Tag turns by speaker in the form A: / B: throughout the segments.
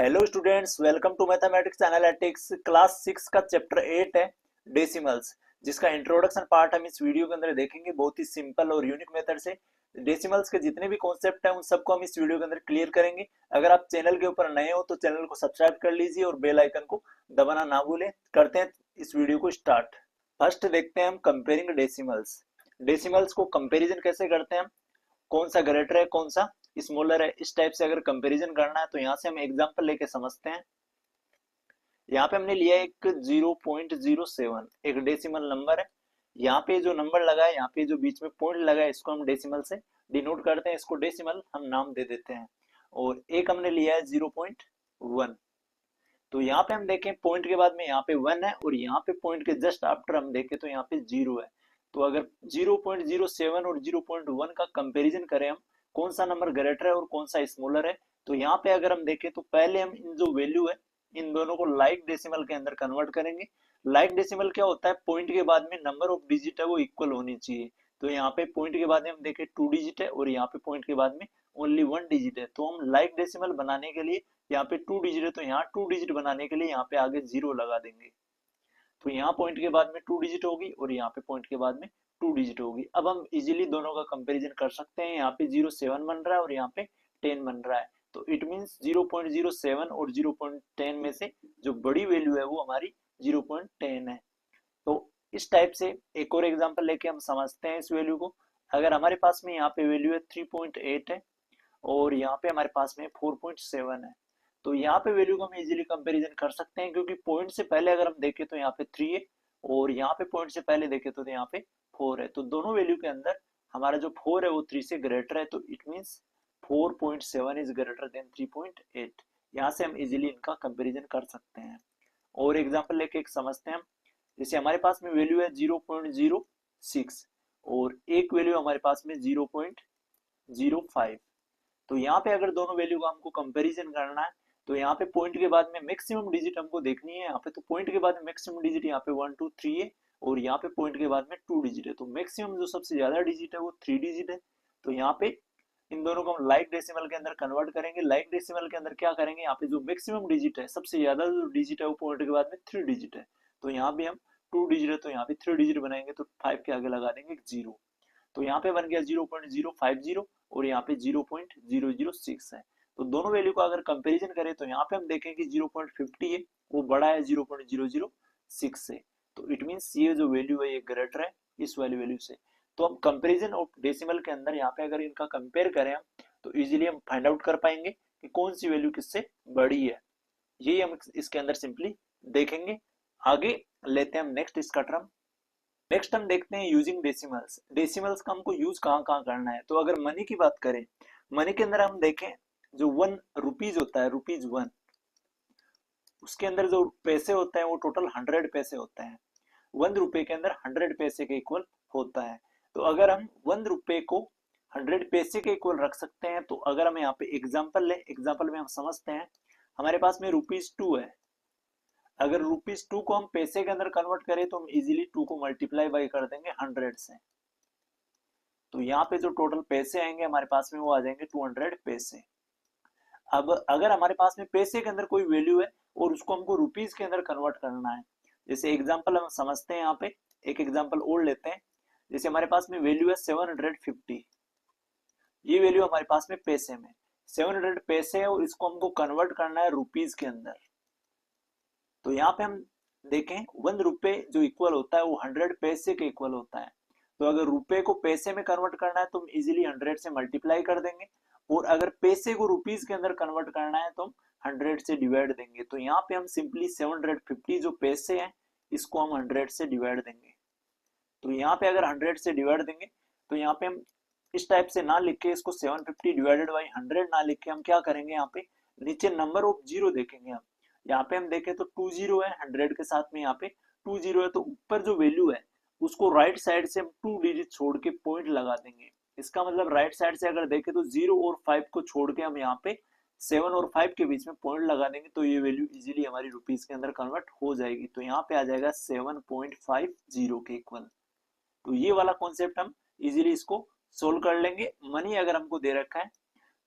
A: Hello students, welcome to mathematics analytics. Class 6 का chapter 8 है decimals, जिसका इंट्रोडक्शन पार्ट हम इस वीडियो के अंदर देखेंगे। बहुत ही सिंपल और यूनिक मेथड से डेसिमल्स के जितने भी कॉन्सेप्ट हैं उन सबको हम इस वीडियो के अंदर क्लियर करेंगे। अगर आप चैनल के ऊपर नए हो तो चैनल को सब्सक्राइब कर लीजिए और बेल आइकन को दबाना ना भूलें। करते हैं इस वीडियो को स्टार्ट। फर्स्ट देखते हैं हम कंपेयरिंग डेसिमल्स। डेसिमल्स को कंपेरिजन कैसे करते हैं हम, कौन सा ग्रेटर है कौन सा स्मॉलर है, इस टाइप से अगर कंपैरिजन करना है तो यहाँ से हम एग्जांपल लेके समझते हैं। यहाँ पे हमने लिया एक 0.07, एक डेसिमल नंबर है। यहाँ पे जो नंबर लगा है, यहाँ पे जो बीच में पॉइंट लगा है, इसको हम डेसिमल से डिनोट करते हैं। इसको डेसिमल हम नाम दे देते हैं। और एक हमने लिया है 0.1। तो यहाँ पे हम देखें पॉइंट के बाद में यहाँ पे 1 है और यहाँ पे पॉइंट के जस्ट आफ्टर हम देखें तो यहाँ पे 0 है। तो अगर 0.07 और 0.1 का कंपैरिजन करें हम, कौन सा नंबर ग्रेटर है और कौन सा स्मॉलर है, तो यहाँ पे अगर हम देखें तो पहले हम इन जो वैल्यू है इन दोनों को लाइक डेसिमल के अंदर कन्वर्ट करेंगे। लाइक डेसिमल क्या होता है, पॉइंट के बाद में नंबर ऑफ डिजिट है वो इक्वल होनी चाहिए। तो यहाँ पे पॉइंट के बाद में हम देखें 2 डिजिट है और यहाँ पे पॉइंट के बाद में ओनली 1 डिजिट है। तो हम लाइक डेसिमल बनाने के लिए यहाँ पे 2 डिजिट है तो यहाँ 2 डिजिट बनाने के लिए यहाँ पे आगे 0 लगा देंगे। तो यहाँ पॉइंट के बाद में 2 डिजिट होगी और यहाँ पे पॉइंट के बाद में 2 डिजिट होगी। अब हम इजीली दोनों का कंपैरिजन कर सकते हैं। यहाँ पे 0.7 बन रहा है और यहाँ पे 10 बन रहा है। तो इट मींस 0.07 और 0.10 में से जो बड़ी वैल्यू है वो हमारी 0.10 है। तो इस टाइप से एक और एग्जांपल लेके हम समझते हैं इस वैल्यू को। अगर हमारे पास में यहाँ पे वैल्यू है 3.8 है और यहाँ पे हमारे पास में 4.7 है, तो यहाँ पे वैल्यू को हम इजीली कंपैरिजन कर सकते हैं, क्योंकि पॉइंट से पहले अगर हम देखें तो यहाँ पे 3 है और यहाँ पे पॉइंट से पहले देखें तो यहाँ पे 4 है। तो दोनों वैल्यू के अंदर हमारा जो 4 है वो 3 से ग्रेटर है। तो it means 4.7 is greater than 3.8। यहाँ से हम इजीली इनका कंपेरिजन कर सकते हैं। और एग्जाम्पल लेके एक समझते हैं हम। जैसे हमारे पास में वैल्यू है 0.06 और एक वैल्यू हमारे पास में 0.05। तो यहाँ पे अगर दोनों वैल्यू का हमको कंपैरिजन करना है तो यहाँ पे पॉइंट के बाद में मैक्सिमम डिजिट हमको देखनी है। यहाँ पे तो पॉइंट के बाद में मैक्सिमम डिजिट यहाँ पे 1 2 3 है और यहाँ पे पॉइंट के बाद में 2 डिजिट है। तो मैक्सिमम जो सबसे ज्यादा डिजिट है वो 3 डिजिट है। तो यहाँ पे इन दोनों को हम लाइक डेसिमल के अंदर कन्वर्ट करेंगे। लाइक डेसिमल के अंदर क्या करेंगे, यहाँ पे जो मैक्सिमम डिजिट है, सबसे ज्यादा जो डिजिट है वो पॉइंट के बाद में 3 डिजिट है। तो यहाँ भी हम 2 डिजिट है तो यहाँ पे 3 डिजिट बनाएंगे तो 5 के आगे लगा देंगे 0। तो यहाँ पे बन गया 0.050 और यहाँ पे 0.006 है। तो दोनों वैल्यू का अगर कंपैरिजन करें तो यहाँ पे हम देखें कि 0.50 है वो बड़ा है 0.006 से। तो इट मींस ये जो वैल्यू है ये ग्रेटर है इस वाली वैल्यू से। तो हम कंपैरिजन ऑफ डेसिमल के अंदर यहाँ पे अगर इनका कंपेयर करें हम तो इजीली हम फाइंड आउट कर पाएंगे कि कौन सी वैल्यू किससे बड़ी है। यही हम इसके अंदर सिंपली देखेंगे। आगे लेते हैं हम नेक्स्ट इसका टर्म। नेक्स्ट हम देखते हैं यूजिंग डेसिमल्स। डेसिमल्स का हमको यूज कहाँ कहाँ करना है। तो अगर मनी की बात करें, मनी के अंदर हम देखें जो 1 रुपीज होता है, रुपीज 1, उसके अंदर जो पैसे होते हैं वो टोटल 100 पैसे होते हैं। 1 रुपए के अंदर 100 पैसे के इक्वल होता है। तो अगर हम 1 रुपए को 100 पैसे के इक्वल रख सकते हैं, तो अगर हम यहाँ पे एग्जाम्पल ले, एग्जाम्पल में हम समझते हैं। हमारे पास में रुपीज 2 है। अगर रुपीज 2 को हम पैसे के अंदर कन्वर्ट करें तो हम इजीली 2 को मल्टीप्लाई बाई कर देंगे 100 से। तो यहाँ पे जो टोटल पैसे आएंगे हमारे पास में वो आ जाएंगे 200 पैसे। अब अगर हमारे पास में पैसे के अंदर कोई वैल्यू है और उसको हमको रुपीज के अंदर कन्वर्ट करना है, जैसे एग्जांपल हम समझते हैं। यहाँ पे एक एग्जांपल और लेते हैं। जैसे हमारे पास में वैल्यू है 750, ये वैल्यू हमारे पास में पैसे में 700 पैसे है और इसको हमको कन्वर्ट करना है रुपीज के अंदर। तो यहाँ पे हम देखें 1 रुपए जो इक्वल होता है वो 100 पैसे के इक्वल होता है। तो अगर रुपए को पैसे में कन्वर्ट करना है तो हम इजीली 100 से मल्टीप्लाई कर देंगे, और अगर पैसे को रुपीज के अंदर कन्वर्ट करना है तो हम 100 से डिवाइड देंगे। तो यहाँ पे हम सिंपली 750 जो पैसे हैं इसको हम 100 से डिवाइड देंगे। तो यहाँ पे अगर 100 से डिवाइड देंगे तो यहाँ पे हम इस टाइप से ना लिख के इसको 750 डिवाइडेड बाई 100 ना लिख के हम क्या करेंगे, यहाँ पे नीचे नंबर ऑफ जीरो देखेंगे हम। यहाँ पे हम देखें तो 2 जीरो है 100 के साथ में, यहाँ पे 2 जीरो है तो ऊपर जो वैल्यू है उसको राइट साइड से हम 2 डिजिट छोड़ के पॉइंट लगा देंगे। इसका मतलब राइट साइड से अगर देखें तो 0 और 5 को छोड़ के हम यहाँ पे 7 और 5 के बीच में पॉइंट लगा देंगे तो ये वैल्यू इजीली हमारी रुपीज के अंदर कन्वर्ट हो जाएगी। तो यहाँ पे आ जाएगा 7.50 के इक्वल। तो ये वाला कॉन्सेप्ट हम इजीली इसको सोल्व कर लेंगे। मनी अगर हमको दे रखा है,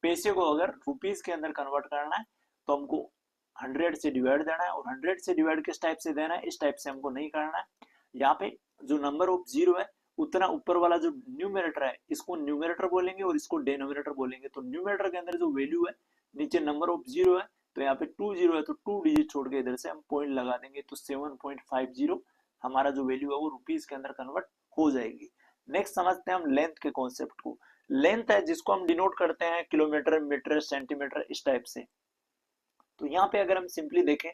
A: पैसे को अगर रुपीज के अंदर कन्वर्ट करना है तो हमको 100 से डिवाइड देना है, और 100 से डिवाइड किस टाइप से देना है, इस टाइप से हमको नहीं करना है। यहाँ पे जो नंबर ऑफ जीरो है उतना ऊपर वाला जो न्यूमरेटर है इसको न्यूमरेटर बोलेंगे और इसको डिनोमिनेटर बोलेंगे। तो न्यूमरेटर के अंदर जो वैल्यू है, नीचे नंबर ऑफ जीरो है, तो यहाँ पे 2 जीरो है तो 2 डिजिट छोड़ के इधर से हम पॉइंट लगा देंगे, तो 7.50 हमारा जो वैल्यू है वो रुपीज के अंदर कन्वर्ट हो जाएगी। नेक्स्ट समझते हैं हम लेंथ के कॉन्सेप्ट को। लेंथ है जिसको हम डिनोट करते हैं किलोमीटर, मीटर, सेंटीमीटर, इस टाइप से। तो यहाँ पे अगर हम सिंपली देखें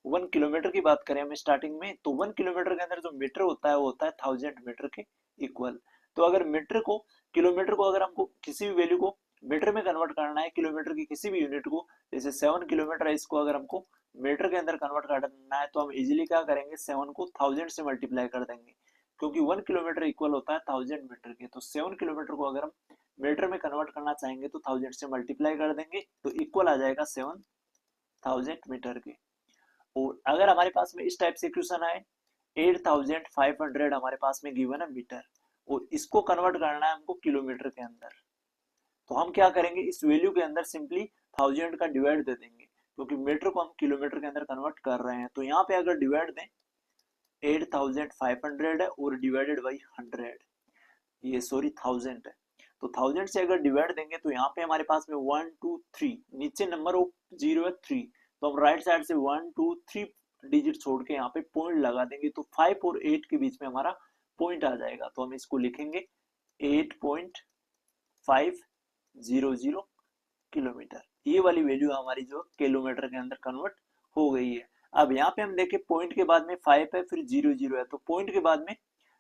A: 1 किलोमीटर की बात करें हम स्टार्टिंग में, तो 1 किलोमीटर के अंदर जो मीटर होता है वो होता है 1000 मीटर के इक्वल। तो अगर मीटर को, किलोमीटर को अगर हमको किसी भी वैल्यू को मीटर में कन्वर्ट करना है, किलोमीटर की किसी भी यूनिट को, जैसे 7 किलोमीटर है, इसको अगर हमको मीटर के अंदर कन्वर्ट करना है तो हम इजिली क्या करेंगे, 7 को 1000 से मल्टीप्लाई कर देंगे, क्योंकि 1 किलोमीटर इक्वल होता है 1000 मीटर के। तो 7 किलोमीटर को अगर हम मीटर में कन्वर्ट करना चाहेंगे तो 1000 से मल्टीप्लाई कर देंगे, तो इक्वल आ जाएगा 7000 मीटर के। और अगर हमारे पास में इस टाइप से क्वेश्चन आए 8500 हमारे पास में गिवन है मीटर, और इसको कन्वर्ट करना है हमको किलोमीटर के अंदर, तो हम क्या करेंगे, इस वैल्यू के अंदर सिंपली 1000 का डिवाइड दे देंगे, क्योंकि मीटर को हम किलोमीटर के अंदर कन्वर्ट कर रहे हैं। तो यहाँ पे अगर डिवाइड दें 8500 है और डिवाइडेड बाई 100, ये सॉरी 1000 है, तो 1000 से अगर डिवाइड देंगे तो यहाँ पे हमारे पास में 1 2 3, नीचे नंबर ऑफ जीरो है 3, तो हम राइट साइड से 1 2 3 डिजिट छोड़ के यहाँ पे पॉइंट लगा देंगे, तो 5 और 8 के बीच में हमारा पॉइंट आ जाएगा, तो हम इसको लिखेंगे 8.500 किलोमीटर। ये वाली वैल्यू हमारी जो किलोमीटर के अंदर कन्वर्ट हो गई है। अब यहाँ पे हम देखें पॉइंट के बाद में 5 है, फिर 00 है, तो पॉइंट के बाद में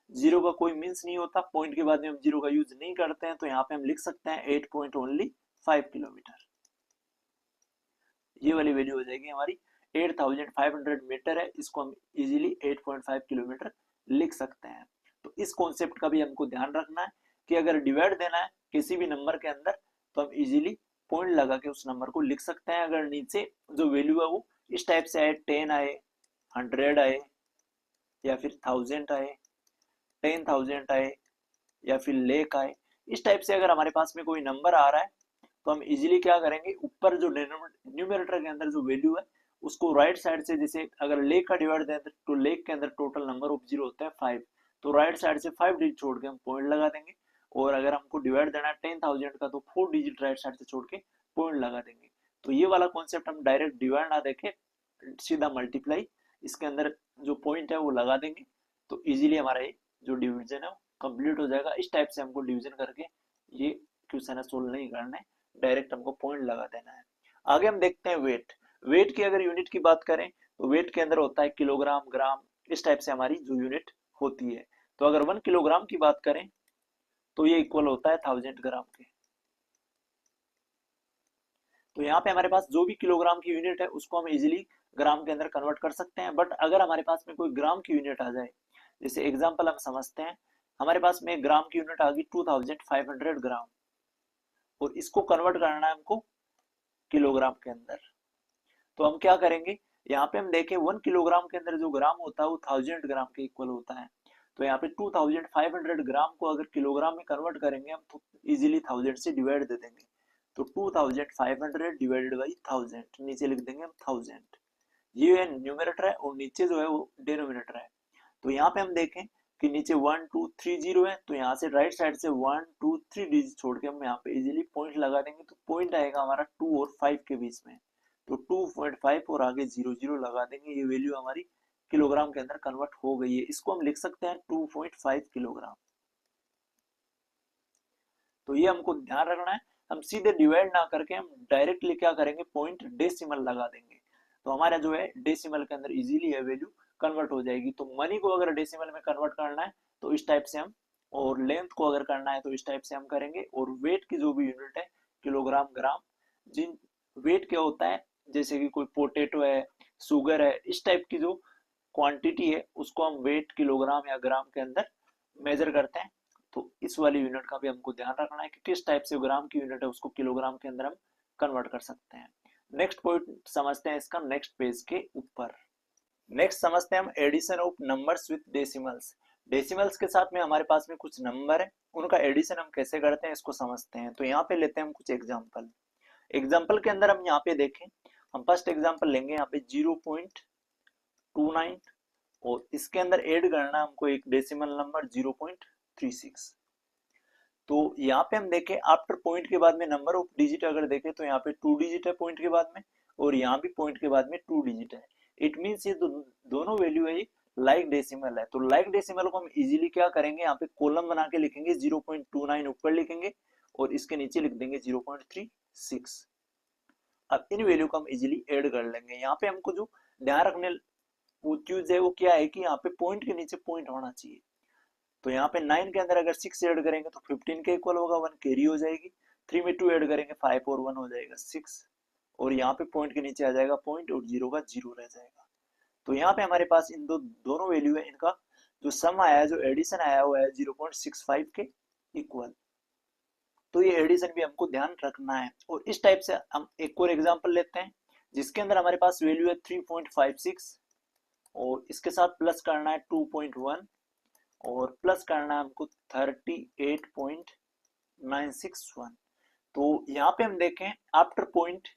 A: जीरो का कोई मीन्स नहीं होता, पॉइंट के बाद में हम जीरो का यूज नहीं करते हैं, तो यहाँ पे हम लिख सकते हैं 8.5 किलोमीटर। ये वाली वैल्यू हो जाएगी हमारी 8500 मीटर है, इसको हम इजीली 8.5 किलोमीटर लिख सकते हैं। तो इस कॉन्सेप्ट का भी हमको ध्यान रखना है कि अगर डिवाइड देना है किसी भी नंबर के अंदर तो हम इजीली पॉइंट लगा के उस नंबर को लिख सकते हैं। अगर नीचे जो वैल्यू है वो इस टाइप से आए, 10 आए, 100 आए, या फिर 1000 आए, 10,000 आए, या फिर लेक आए, इस टाइप से अगर हमारे पास में कोई नंबर आ रहा है तो हम इजीली क्या करेंगे, ऊपर जो न्यूमरेटर के अंदर जो वैल्यू है उसको राइट साइड से, जैसे अगर लेक का डिवाइड दें तो लेक के अंदर टोटल नंबर ऑफ जीरो होता है 5, तो राइट साइड से 5 डिजिट छोड़ के हम पॉइंट लगा देंगे, और अगर हमको डिवाइड देना है 10,000 का तो 4 डिजिट राइट साइड से छोड़ के पॉइंट लगा देंगे। तो ये वाला कॉन्सेप्ट हम डायरेक्ट डिवाइड ना देखे, सीधा मल्टीप्लाई इसके अंदर जो पॉइंट है वो लगा देंगे, तो इजीली हमारा ये जो डिवीजन है वो कंप्लीट हो जाएगा। इस टाइप से हमको डिवीजन करके ये क्वेश्चन है सोल्व नहीं करना है, डायरेक्ट हमको पॉइंट लगा देना है। आगे हम देखते हैं वेट। वेट की अगर यूनिट की बात करें तो वेट के अंदर होता है किलोग्राम, ग्राम, इस टाइप से हमारी जो यूनिट होती है। तो अगर 1 किलोग्राम की बात करें तो ये इक्वल होता है 1000 ग्राम के। तो यहाँ पे हमारे पास जो भी किलोग्राम की यूनिट है उसको हम इजीली ग्राम के अंदर कन्वर्ट कर सकते हैं। बट अगर हमारे पास में कोई ग्राम की यूनिट आ जाए, जैसे एग्जांपल हम समझते हैं, हमारे पास में ग्राम की यूनिट आ गई 2500 ग्राम, और इसको कन्वर्ट करना है हमको किलोग्राम के अंदर। तो हम क्या करेंगे, यहाँ पे हम देखें 1 किलोग्राम के अंदर जो ग्राम होता है वो 1000 ग्राम के इक्वल होता है। तो यहाँ पे 2500 ग्राम को अगर किलोग्राम में कन्वर्ट करेंगे हम तो इजीली 1000 से डिवाइड दे देंगे, तो 2500 डिवाइडेड बाई 1000, नीचे लिख देंगे हम 1000। ये न्यूमरेटर है और नीचे जो है वो डिनोमिनेटर है। तो यहाँ पे हम देखें कि नीचे 1 2 3 0 है, तो यहाँ से राइट साइड से 1 2 3 डिजिट छोड़ के हम यहाँ पे इजीली पॉइंट लगा देंगे, तो पॉइंट आएगा हमारा 2 और 5 के बीच में, तो 2.5 और आगे 00 लगा देंगे, ये वैल्यू हमारी किलोग्राम के अंदर कन्वर्ट हो गई है। इसको हम लिख सकते हैं 2.5 किलोग्राम। तो ये हमको ध्यान रखना है, हम सीधे डिवाइड ना करके हम डायरेक्टली क्या करेंगे, पॉइंट डेसिमल लगा देंगे, तो हमारा जो है डेसिमल के अंदर इजीली ये वैल्यू कन्वर्ट हो जाएगी। तो मनी को अगर डेसिमल में कन्वर्ट करना है तो इस टाइप से हम, और लेंथ को अगर करना है तो इस टाइप से हम करेंगे। और वेट की जो भी यूनिट है किलोग्राम, ग्राम, जिन वेट क्या होता है, जैसे कि कोई पोटेटो है, शुगर है, इस टाइप की जो क्वांटिटी है उसको हम वेट किलोग्राम या ग्राम के अंदर मेजर करते हैं। तो इस वाली यूनिट का भी हमको ध्यान रखना है कि किस टाइप से ग्राम की यूनिट है उसको किलोग्राम के अंदर हम कन्वर्ट कर सकते हैं। नेक्स्ट पॉइंट समझते हैं इसका नेक्स्ट पेज के ऊपर। नेक्स्ट समझते हैं हम addition of numbers with decimals. Decimals के साथ में हमारे पास में कुछ नंबर है, उनका एडिशन हम कैसे करते हैं इसको समझते हैं। तो यहाँ पे लेते हैं हम कुछ एग्जांपल। एग्जांपल के अंदर हम यहाँ पे देखें हम फर्स्ट एग्जांपल लेंगे यहाँ पे 0.29 और इसके अंदर ऐड करना हमको एक डेसिमल नंबर 0.36। तो यहाँ पे हम देखें आफ्टर पॉइंट के बाद में नंबर ऑफ डिजिट अगर देखें तो यहाँ पे 2 डिजिट है पॉइंट के बाद में, और यहाँ भी पॉइंट के बाद में 2 डिजिट है। इट मीन्स ये दोनों वैल्यू है लाइक डेसिमल है। तो लाइक डेसिमल को हम इजीली क्या करेंगे, यहाँ पे कॉलम बना के लिखेंगे, 0.29 ऊपर लिखेंगे और इसके नीचे लिख देंगे 0.36। अब इन वैल्यू को हम इजीली ऐड कर लेंगे। यहाँ पे हमको जो ध्यान रखने वो चीज है वो क्या है कि यहाँ पे पॉइंट के नीचे पॉइंट होना चाहिए। तो यहाँ पे 9 के अंदर अगर 6 ऐड करेंगे तो 15 के इक्वल होगा, 1 कैरी हो जाएगी। 3 में 2 ऐड करेंगे 5 और 1 हो जाएगा 6, और यहाँ पे पॉइंट के नीचे आ जाएगा पॉइंट और 0 का 0 रह जाएगा। तो यहाँ पे हमारे पास इन दोनों वैल्यू है, इनका जो सम आया है, जो एडिशन आया हुआ है 0.65 के इक्वल। तो ये एडिशन भी हमको ध्यान रखना है। और इस टाइप से हम एक और एग्जांपल लेते हैं जिसके अंदर हमारे पास वैल्यू है 3.56 और इसके साथ प्लस करना है 2.1 और प्लस करना है हमको 38.961। तो यहाँ पे हम देखें आफ्टर पॉइंट,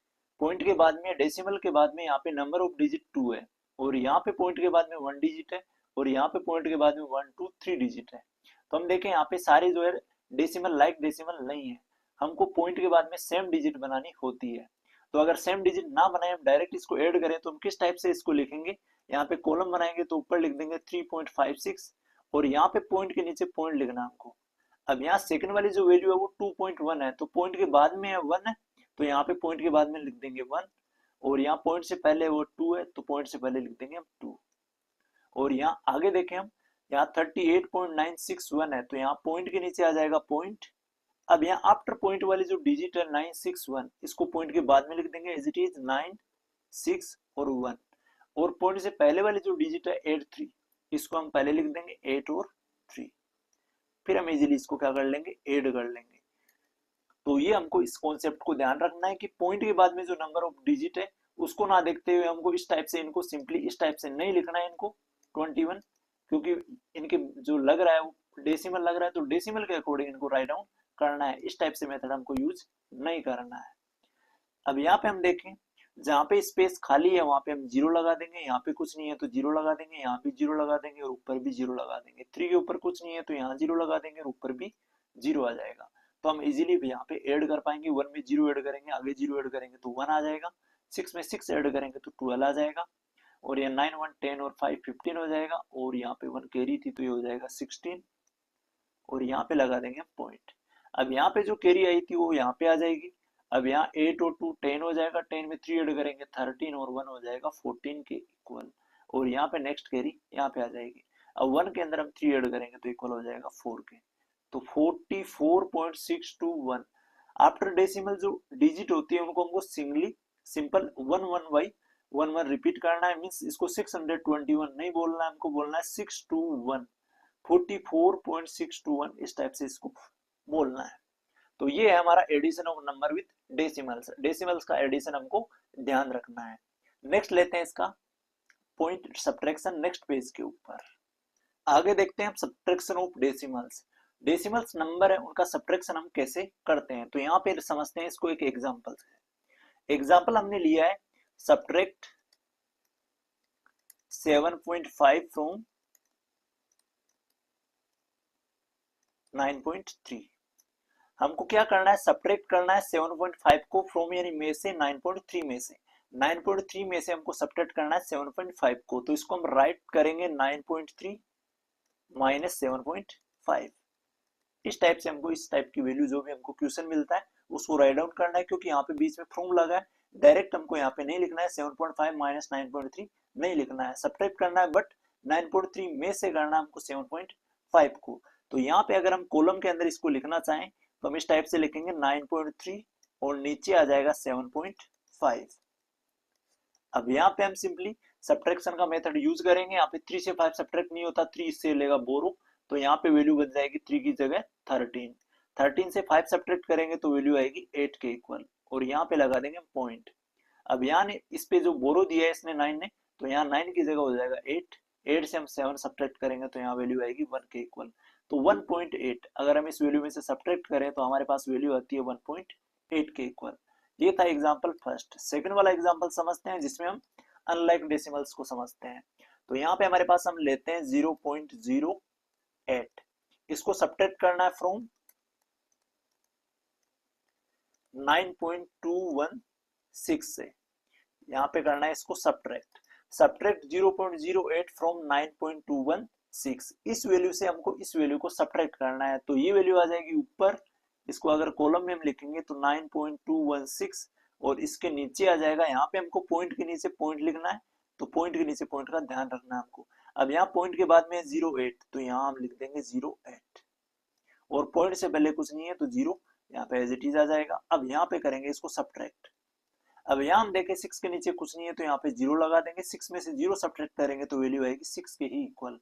A: पॉइंट के बाद में डेसिमल के बाद में यहाँ पे नंबर ऑफ डिजिट 2 है, और यहाँ पे पॉइंट के बाद में 1 डिजिट है, और यहाँ पे पॉइंट के बाद में 1 2 3 डिजिट है। तो हम देखें यहाँ पे सारे जो है डेसिमल लाइक डेसिमल नहीं है, हमको पॉइंट के बाद में सेम डिजिट बनानी होती है। तो अगर सेम डिजिट ना बनाए, हम डायरेक्ट इसको ऐड करें तो हम किस टाइप से इसको लिखेंगे, यहाँ पे कॉलम बनाएंगे तो ऊपर लिख देंगे 3.56 और यहाँ पे पॉइंट के नीचे पॉइंट लिखना हमको। अब यहाँ सेकंड वाली जो वैल्यू है वो 2.1 है, तो पॉइंट के बाद में है 1 है, तो यहाँ पे पॉइंट के बाद में लिख देंगे 1, और यहाँ पॉइंट से पहले वो 2 है तो पॉइंट से पहले लिख देंगे हम 2। और यहाँ आगे देखें हम, यहाँ 38.961 है, तो यहाँ पॉइंट के नीचे आ जाएगा पॉइंट। अब यहाँ आफ्टर पॉइंट वाली जो डिजिट है 961, इसको पॉइंट के बाद में लिख देंगे एज इट इज 9 6 और 1, और पॉइंट से पहले वाली जो डिजिट है 83, इसको हम पहले लिख देंगे 8 और 3। फिर हम इजीली इसको क्या कर लेंगे, ऐड कर लेंगे। तो ये हमको इस कॉन्सेप्ट को ध्यान रखना है कि पॉइंट के बाद में जो नंबर ऑफ डिजिट है उसको ना देखते हुए हमको इस टाइप से, इनको सिंपली इस टाइप से नहीं लिखना है इनको 21, क्योंकि इनके जो लग रहा है वो डेसिमल लग रहा है, तो डेसिमल के अकॉर्डिंग इनको राइट डाउन करना है। इस टाइप से मेथड हमको यूज नहीं करना है। अब यहाँ पे हम देखें, जहाँ पे स्पेस खाली है वहां पे हम 0 लगा देंगे, यहाँ पे कुछ नहीं है तो 0 लगा देंगे, यहाँ भी 0 लगा देंगे और ऊपर भी 0 लगा देंगे। 3 के ऊपर कुछ नहीं है तो यहाँ 0 लगा देंगे और ऊपर भी 0 आ जाएगा। तो हम इजीली यहाँ पे ऐड कर पाएंगे। 1 में 0 ऐड करेंगे, आगे 0 ऐड करेंगे तो 1 आ जाएगा। 6 में 6 ऐड करेंगे तो 12 आ जाएगा, और ये 9 1 10 और 5 15 हो जाएगा, और यहाँ पे 1 कैरी थी तो ये हो जाएगा 16, और यहाँ पे लगा देंगे पॉइंट। अब यहाँ पे जो कैरी आई थी वो यहाँ पे आ जाएगी। अब यहाँ 8 और 2 10 हो जाएगा, 10 में 3 ऐड करेंगे 13 और 1 हो जाएगा 14 के इक्वल, और यहाँ पे नेक्स्ट कैरी यहाँ पे आ जाएगी। अब 1 के अंदर हम 3 ऐड करेंगे तो इक्वल हो जाएगा 4 के, तो 44.621। आफ्टर डेसिमल जो डिजिट होती है उनको हमको सिंपल 1 1 बाई 1 1 रिपीट करना है। मीन्स इसको 621 नहीं बोलना है, हमको बोलना है 621, 44.621, इस टाइप से इसको बोलना है। तो ये है हमारा addition of number with decimals. Decimals का एडिशन हमको ध्यान रखना है। नेक्स्ट लेते हैं इसका पॉइंट सब्ट्रैक्शन, नेक्स्ट पेज के ऊपर। आगे देखते हैं हम subtraction of decimals. Decimals number है उनका सब्ट्रैक्शन हम कैसे करते हैं, तो यहाँ पे समझते हैं इसको एक एग्जांपल से। एग्जांपल हमने लिया है सब्ट्रैक्ट 7.5 फ्रॉम 9.3। हमको क्या करना है, सब्ट्रैक्ट करना है 7.5 को फ्रॉम यानी में से, 9.3 में से। 9.3 में से हमको सब्ट्रैक्ट करना है 7.5 को, तो इसको हम राइट करेंगे 9.3 माइनस 7.5। इस टाइप से हमको इस टाइप की वैल्यू जो भी हमको क्वेश्चन मिलता है उसको राइट डाउन करना है, क्योंकि यहाँ पे बीच में फ्रॉम लगा है। डायरेक्ट हमको यहाँ पे नहीं लिखना है 7.5 माइनस 9.3 नहीं लिखना है, सब्ट्रैक्ट करना है, बट 9.3 में से करना है हमको 7.5 को। तो यहाँ पे अगर हम कॉलम के अंदर इसको लिखना चाहें तो हम इस टाइप से लिखेंगे 9.3 और नीचे आ जाएगा 7.5। अब यहाँ पे हम सिंपली सब्ट्रैक्शन का मेथड यूज करेंगे। यहाँ पे 3 से 5 सब्ट्रैक्ट नहीं होता, 3 इससे लेगा बोरो, तो यहाँ पे वैल्यू बन जाएगी 3 की जगह 13। 13 से 5 सब्ट्रैक्ट करेंगे तो वैल्यू आएगी 8 के इक्वल, और यहाँ पे लगा देंगे पॉइंट। अब यहाँ ने इस पे जो बोरो दिया है इसने 9 ने, तो यहाँ 9 की जगह हो जाएगा 8। 8 से हम 7 सब्ट्रैक्ट करेंगे तो यहाँ वैल्यू आएगी 1 के इक्वल। तो 1.8 अगर हम इस वैल्यू में से सब्ट्रैक्ट करें तो हमारे पास वैल्यू आती है 1.8 के इक्वल। ये था एग्जाम्पल फर्स्ट। सेकंड वाला एग्जाम्पल समझते हैं जिसमें हम अनलाइक डेसिमल्स को समझते हैं। तो यहाँ पे हमारे पास हम लेते हैं 0.08, इसको सब्ट्रैक्ट करना है फ्रॉम 9.216 से, यहाँ पे करना है इसको सब्ट्रैक्ट। सब्ट्रैक्ट 0.08 फ्रॉम 9.216, इस वैल्यू से हमको इस वैल्यू को सब्ट्रैक्ट करना है। तो ये वैल्यू आ जाएगी ऊपर, इसको अगर कॉलम में हम लिखेंगे तो 9.216, और इसके नीचे आ जाएगा, यहाँ पे हमको पॉइंट के नीचे पॉइंट लिखना है, तो पॉइंट के नीचे पॉइंट का ध्यान रखना है हमको। अब यहाँ पॉइंट के बाद में 08, तो यहाँ हम लिख देंगे 08, और पॉइंट से पहले कुछ नहीं है तो 0 यहाँ पे एज इट इज आ जाएगा। अब यहाँ पे करेंगे इसको सब्ट्रैक्ट। अब यहाँ हम देखें 6 के नीचे कुछ नहीं है तो यहाँ पे 0 लगा देंगे, 6 में से 0 सब्ट्रैक्ट करेंगे तो वैल्यू आएगी 6 के ही इक्वल।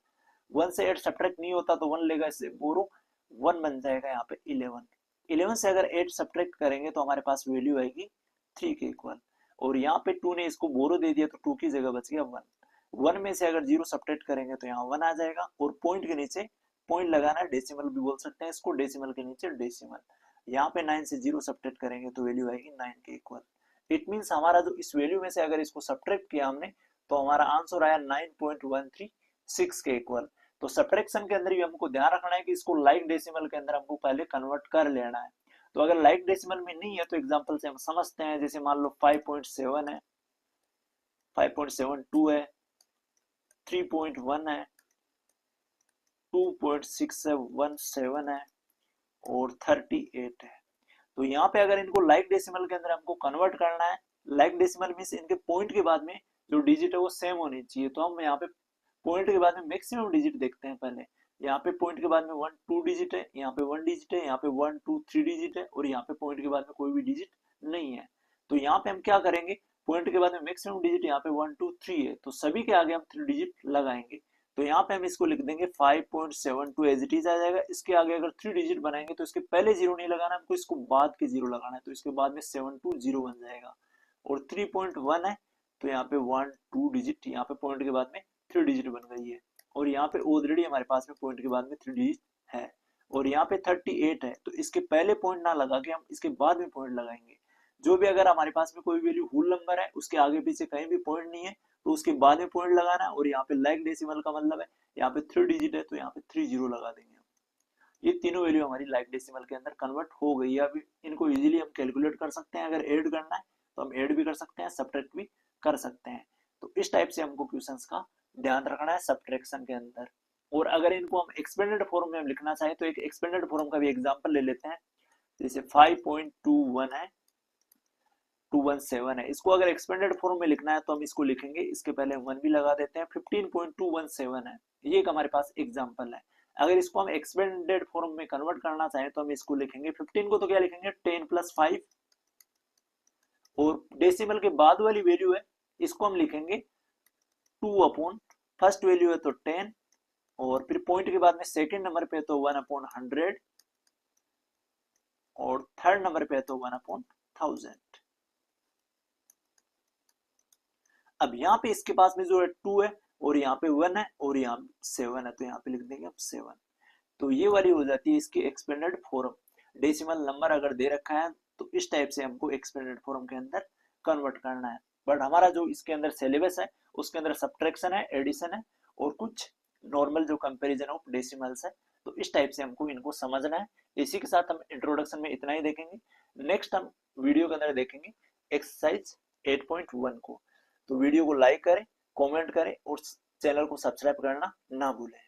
A: 1 से 8 सब्ट्रैक्ट नहीं होता तो 1 लेगा, इससे बोरो 1 बन जाएगा यहाँ पे 11। 11 से अगर 8 सब्ट्रैक्ट करेंगे तो हमारे पास वैल्यू आएगी 3 के इक्वल, और यहाँ पे 2 ने इसको बोरो दे दिया तो 2 की जगह बच गया 1। 1 में से अगर 0 सब्ट्रैक्ट करेंगे तो यहाँ 1 आ जाएगा, और पॉइंट के नीचे पॉइंट लगाना है, डेसिमल भी बोल सकते हैं इसको, डेसिमल के नीचे डेसिमल। यहाँ पे 9 से 0 सब्ट्रैक्ट करेंगे तो वैल्यू आएगी 9 के इक्वल। इट मीन्स हमारा जो इस वैल्यू में से अगर इसको सब्ट्रैक्ट किया हमने तो हमारा आंसर आया 9.136 के इक्वल। तो सब्ट्रैक्शन के अंदर भी हमको ध्यान रखना है कि इसको लाइक डेसिमल के अंदर हमको पहले कन्वर्ट कर लेना है। तो अगर लाइक डेसिमल में नहीं है तो एग्जांपल से हम समझते हैं, जैसे मान लो 5.7 है, 5.72 है, 3.1 है, 2.617 है, और 38 है। तो यहाँ पे अगर इनको लाइक डेसिमल के अंदर हमको कन्वर्ट करना है, लाइक डेसिमल मींस इनके पॉइंट के बाद में जो डिजिट है वो सेम होनी चाहिए। तो हम यहाँ पे पॉइंट के बाद में मैक्सिमम डिजिट देखते हैं पहले। यहाँ पे पॉइंट के बाद में 1 2 डिजिट है, यहाँ पे 1 डिजिट है, यहाँ पे 1 2 3 डिजिट है, और यहाँ पे पॉइंट के बाद में कोई भी डिजिट नहीं है। तो यहाँ पे हम क्या करेंगे, पॉइंट के बाद में मैक्सिमम डिजिट यहाँ पे 1 2 3 है, तो सभी के आगे हम 3 डिजिट लगाएंगे। तो यहाँ पे हम इसको लिख देंगे 5.72 एज इट इज आ जाएगा। इसके आगे अगर 3 डिजिट बनाएंगे तो इसके पहले 0 नहीं लगाना हमको, इसको बाद के 0 लगाना है, तो इसके बाद में 720 बन जाएगा। और 3.1 है तो यहाँ पे 1 2 डिजिट, यहाँ पे पॉइंट के बाद में 3 डिजिट बन गई है, और यहाँ पे ऑलरेडी हमारे पास में पॉइंट के बाद में 3 डिजिट है। और यहाँ पे 38 है तो इसके पहले पॉइंट ना लगा के हम इसके बाद में पॉइंट लगाएंगे। जो भी अगर हमारे पास में कोई वैल्यू होल नंबर है, उसके आगे पीछे कहीं भी पॉइंट नहीं है तो उसके बाद में पॉइंट लगाना है। और यहाँ पे लाइक डेसिमल का मतलब है यहाँ पे 3 डिजिट है तो यहाँ पे 3 0 लगा देंगे हम। ये तीनों वैल्यू हमारी लाइक डेसिमल के अंदर कन्वर्ट हो गई है। अभी इनको इजीली हम कैलकुलेट कर सकते हैं, अगर ऐड करना है तो हम ऐड भी कर सकते हैं, सब्ट्रैक्ट भी कर सकते हैं। तो इस टाइप से हमको क्वेश्चंस का ध्यान रखना है सब्ट्रैक्शन के अंदर। और अगर इनको हम एक्सपेंडेड फॉर्म में लिखना चाहें तो एक एक्सपेंडेड फॉर्म का भी एग्जांपल ले लेते हैं। जैसे 5.21 है, 217 है, इसको अगर एक्सपेंडेड फॉर्म में लिखना है तो हम इसको लिखेंगे, इसके पहले हम 1 भी लगा देते हैं। 15.217 है, ये एक हमारे पास एग्जांपल है। अगर इसको हम एक्सपेंडेड फॉर्म में कन्वर्ट करना चाहें तो हम इसको लिखेंगे 15 को तो क्या लिखेंगे 10 + 5, और डेसिमल के बाद वाली वैल्यू है इसको हम लिखेंगे 2 अपॉन, फर्स्ट वैल्यू है तो 10, और फिर पॉइंट के बाद में सेकंड नंबर पे तो 1/100, और थर्ड नंबर पे तो 1/1000। अब यहाँ पे इसके पास में जो है 2 है, और यहाँ पे 1 है, और यहाँ 7 है, तो यहाँ पे लिख देंगे हम 7। तो ये वाली हो जाती है इसकी एक्सपेंडेड फॉर्म। डेसिमल नंबर अगर दे रखा है तो इस टाइप से हमको एक्सपेंडेड फॉर्म के अंदर कन्वर्ट करना है। बट हमारा जो इसके अंदर सिलेबस है उसके अंदर सब्ट्रैक्शन है, एडिशन है, और कुछ नॉर्मल जो कंपैरिजन ऑफ डेसिमल्स है। तो इस टाइप से हमको इनको समझना है। इसी के साथ हम इंट्रोडक्शन में इतना ही देखेंगे। नेक्स्ट हम वीडियो के अंदर देखेंगे एक्सरसाइज 8.1 को। तो वीडियो को लाइक करें, कमेंट करें, और चैनल को सब्सक्राइब करना ना भूलें।